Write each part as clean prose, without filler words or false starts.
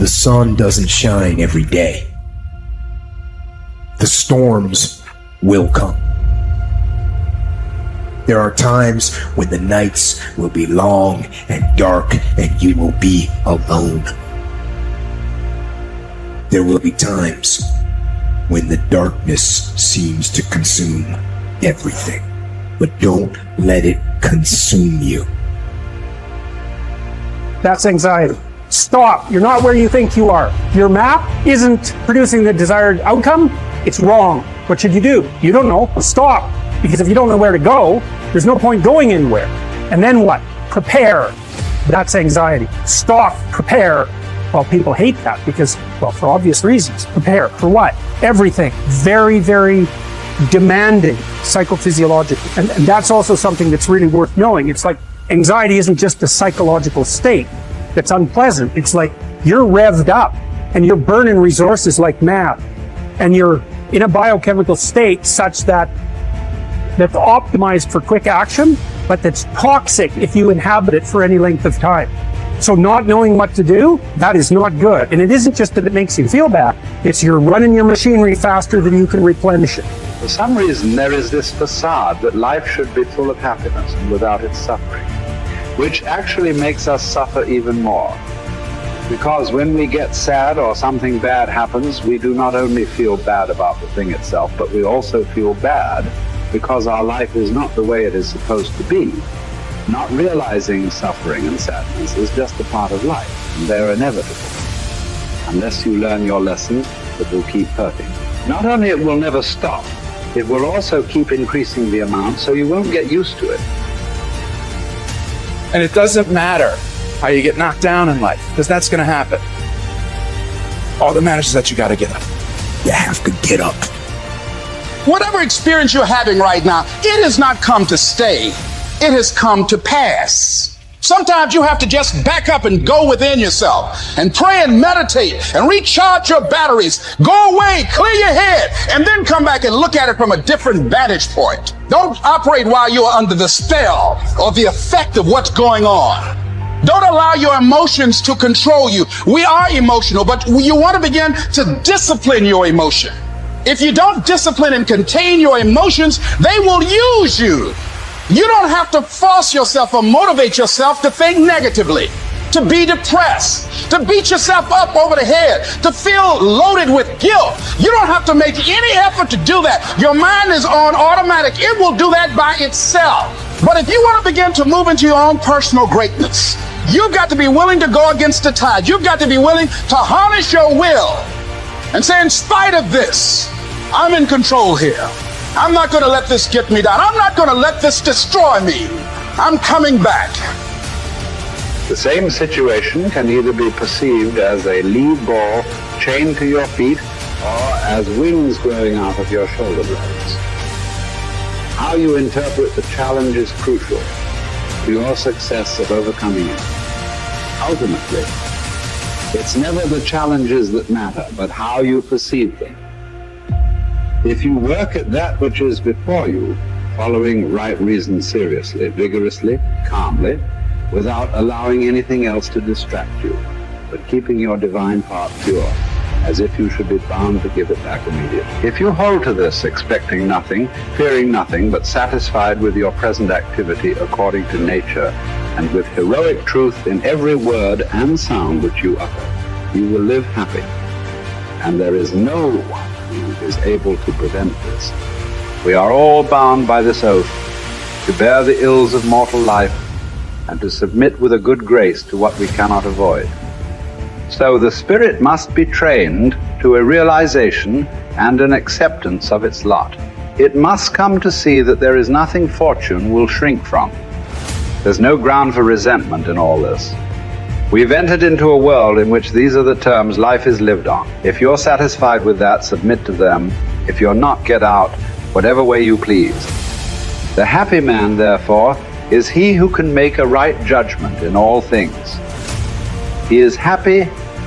The sun doesn't shine every day. The storms will come. There are times when the nights will be long and dark and you will be alone. There will be times when the darkness seems to consume everything, but don't let it consume you. That's anxiety. Stop. You're not where you think you are. Your map isn't producing the desired outcome. It's wrong. What should you do? You don't know. Stop. Because if you don't know where to go, there's no point going anywhere. And then what? Prepare. That's anxiety. Stop. Prepare. Well, people hate that because, well, for obvious reasons. Prepare. For what? Everything. Very, very demanding psychophysiologically. And that's also something that's really worth knowing. It's like anxiety isn't just a psychological state that's unpleasant. It's like you're revved up and you're burning resources like mad. And you're in a biochemical state such that's optimized for quick action, but that's toxic if you inhabit it for any length of time. So not knowing what to do, that is not good. And it isn't just that it makes you feel bad, it's you're running your machinery faster than you can replenish it. For some reason, there is this facade that life should be full of happiness and without its suffering, which actually makes us suffer even more. Because when we get sad or something bad happens, we do not only feel bad about the thing itself, but we also feel bad because our life is not the way it is supposed to be. Not realizing suffering and sadness is just a part of life, and they're inevitable. Unless you learn your lesson, it will keep hurting. Not only it will never stop, it will also keep increasing the amount, so you won't get used to it. And it doesn't matter how you get knocked down in life, because that's going to happen. All that matters is that you got to get up. You have to get up. Whatever experience you're having right now, it has not come to stay. It has come to pass. Sometimes you have to just back up and go within yourself and pray and meditate and recharge your batteries. Go away, clear your head, and then come back and look at it from a different vantage point. Don't operate while you are under the spell or the effect of what's going on. Don't allow your emotions to control you. We are emotional, but you want to begin to discipline your emotion. If you don't discipline and contain your emotions, they will use you. You don't have to force yourself or motivate yourself to think negatively, to be depressed, to beat yourself up over the head, to feel loaded with guilt. You don't have to make any effort to do that. Your mind is on automatic. It will do that by itself. But if you want to begin to move into your own personal greatness, you've got to be willing to go against the tide. You've got to be willing to harness your will and say, in spite of this, I'm in control here. I'm not going to let this get me down. I'm not going to let this destroy me. I'm coming back. The same situation can either be perceived as a lead ball chained to your feet or as wings growing out of your shoulder blades. How you interpret the challenge is crucial to your success of overcoming it. Ultimately, it's never the challenges that matter, but how you perceive them. If you work at that which is before you, following right reason seriously, vigorously, calmly, without allowing anything else to distract you, but keeping your divine part pure, as if you should be bound to give it back immediately. If you hold to this, expecting nothing, fearing nothing, but satisfied with your present activity according to nature, and with heroic truth in every word and sound which you utter, you will live happy. And there is no one who is able to prevent this. We are all bound by this oath to bear the ills of mortal life and to submit with a good grace to what we cannot avoid. So the spirit must be trained to a realization and an acceptance of its lot. It must come to see that there is nothing fortune will shrink from. There's no ground for resentment in all this. We've entered into a world in which these are the terms life is lived on. If you're satisfied with that, submit to them. If you're not, get out, whatever way you please. The happy man, therefore, is he who can make a right judgment in all things. He is happy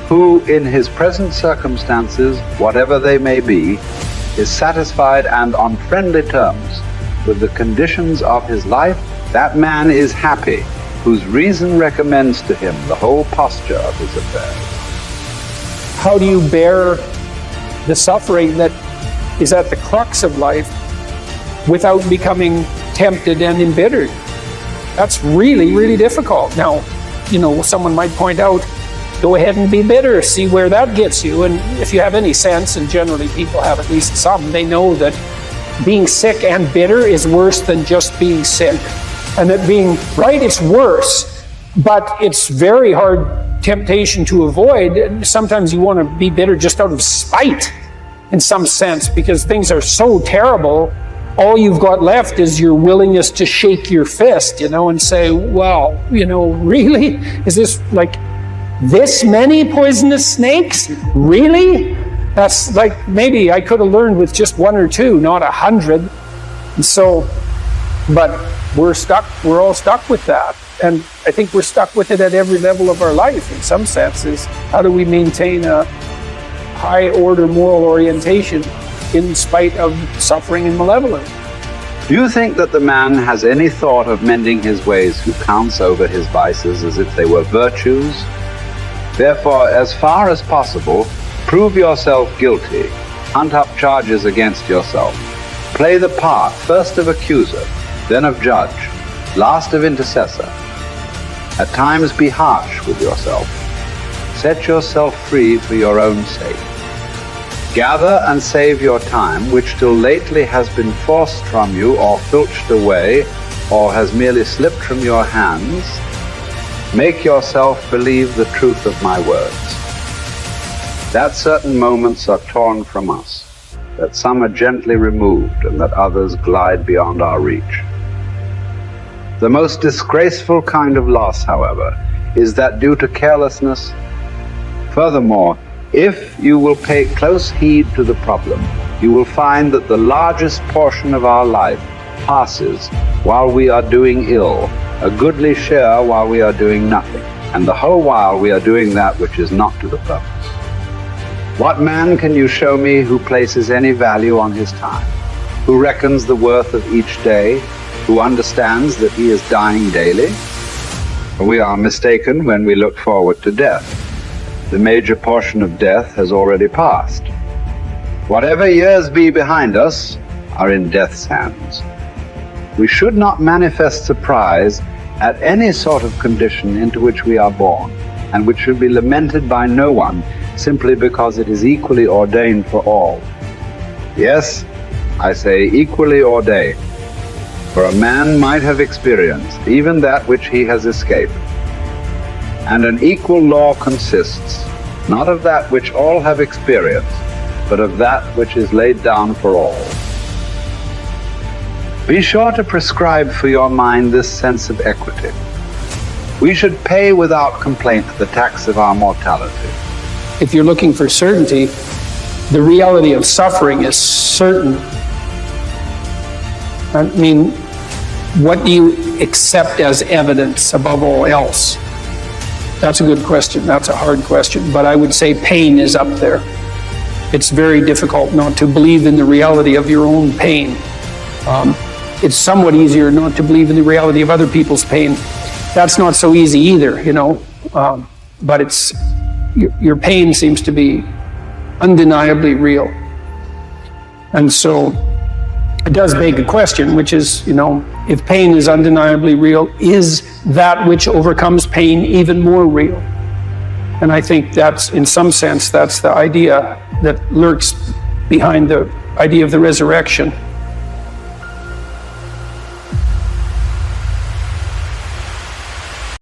who, in his present circumstances, whatever they may be, is satisfied and on friendly terms with the conditions of his life. That man is happy, whose reason recommends to him the whole posture of his affairs. how do you bear the suffering that is at the crux of life without becoming tempted and embittered? That's really, really difficult. Now, someone might point out, go ahead and be bitter, see where that gets you. And if you have any sense, and generally people have at least some, they know that being sick and bitter is worse than just being sick. And that being right, it's worse, but it's very hard temptation to avoid. Sometimes you want to be bitter just out of spite, in some sense, because things are so terrible. All you've got left is your willingness to shake your fist, and say, well, really? Is this like this many poisonous snakes? Really? That's like, maybe I could have learned with just 1 or 2, not 100. And so, but we're all stuck with that. And I think we're stuck with it at every level of our life in some senses. How do we maintain a high order moral orientation in spite of suffering and malevolence? Do you think that the man has any thought of mending his ways who counts over his vices as if they were virtues? Therefore, as far as possible, prove yourself guilty, hunt up charges against yourself, play the part first of accuser, then of judge, last of intercessor. At times be harsh with yourself. Set yourself free for your own sake. Gather and save your time, which till lately has been forced from you or filched away, or has merely slipped from your hands. Make yourself believe the truth of my words. That certain moments are torn from us, that some are gently removed, and that others glide beyond our reach. The most disgraceful kind of loss, however, is that due to carelessness. Furthermore, if you will pay close heed to the problem, you will find that the largest portion of our life passes while we are doing ill, a goodly share while we are doing nothing, and the whole while we are doing that which is not to the purpose. What man can you show me who places any value on his time, who reckons the worth of each day, who understands that he is dying daily? We are mistaken when we look forward to death. The major portion of death has already passed. Whatever years be behind us are in death's hands. We should not manifest surprise at any sort of condition into which we are born, and which should be lamented by no one, simply because it is equally ordained for all. Yes, I say equally ordained, for a man might have experienced even that which he has escaped. And an equal law consists not of that which all have experienced, but of that which is laid down for all. Be sure to prescribe for your mind this sense of equity. We should pay without complaint the tax of our mortality. If you're looking for certainty, the reality of suffering is certain. I mean, what do you accept as evidence above all else? That's a good question. That's a hard question. But I would say pain is up there. It's very difficult not to believe in the reality of your own pain. It's somewhat easier not to believe in the reality of other people's pain. That's not so easy either, but it's your pain seems to be undeniably real. And so it does beg a question, which is, if pain is undeniably real, is that which overcomes pain even more real? And I think that's, in some sense, that's the idea that lurks behind the idea of the resurrection.